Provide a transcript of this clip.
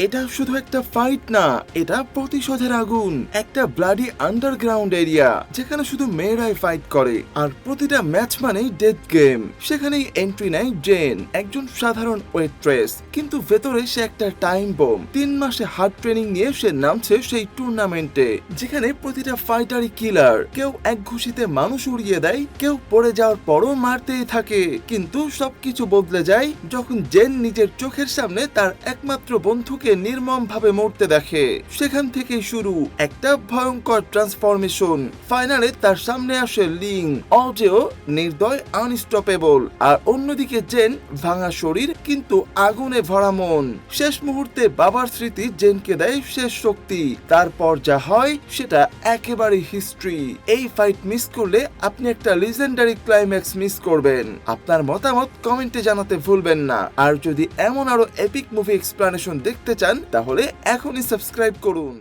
এটা শুধু একটা ফাইট না, এটা প্রতিশোধের আগুন। একটা ব্লাডি আন্ডারগ্রাউন্ড এরিয়া যেখানে শুধু মেয়েরাই ফাইট করে, আর প্রতিটা ম্যাচ মানেই ডেথ গেম। সেখানেই এন্ট্রি নেয় জেন, একজন সাধারণ ওয়েট্রেস, কিন্তু ভেতরে সে একটা টাইম বোম। 3 মাসে হার্ড ট্রেনিং নিয়ে সে নামছে সেই টুর্নামেন্টে, যেখানে প্রতিটা ফাইটারই কিলার। কেউ এক ঘুষিতে মানুষ উড়িয়ে দেয়, কেউ পড়ে যাওয়ার পরও মারতেই থাকে। কিন্তু সবকিছু বদলে যায় যখন জেন নিজের চোখের সামনে তার একমাত্র বন্ধুকে নির্মম ভাবে মরতে দেখে। সেখান থেকেই শুরু একটা ভয়ঙ্কর ট্রান্সফরমেশন। ফাইনালে তার সামনে আসে লিং, অজেয়, নির্দয়, আনস্টপেবল, আর অন্যদিকে জেন, ভাঙা শরীর কিন্তু আগুনে ভরা মন। শেষ মুহূর্তে বাবার স্মৃতি জেনকে দেয় শেষ শক্তি। তারপর যা হয় সেটা একেবারে হিস্ট্রি। এই ফাইট মিস করলে আপনি একটা লিজেন্ডারি ক্লাইম্যাক্স মিস করবেন। আপনার মতামত কমেন্টে জানাতে ভুলবেন না। আর যদি এমন আরো এপিক মুভি এক্সপ্লানেশন দেখতে চান তাহলে এখনই সাবস্ক্রাইব করুন।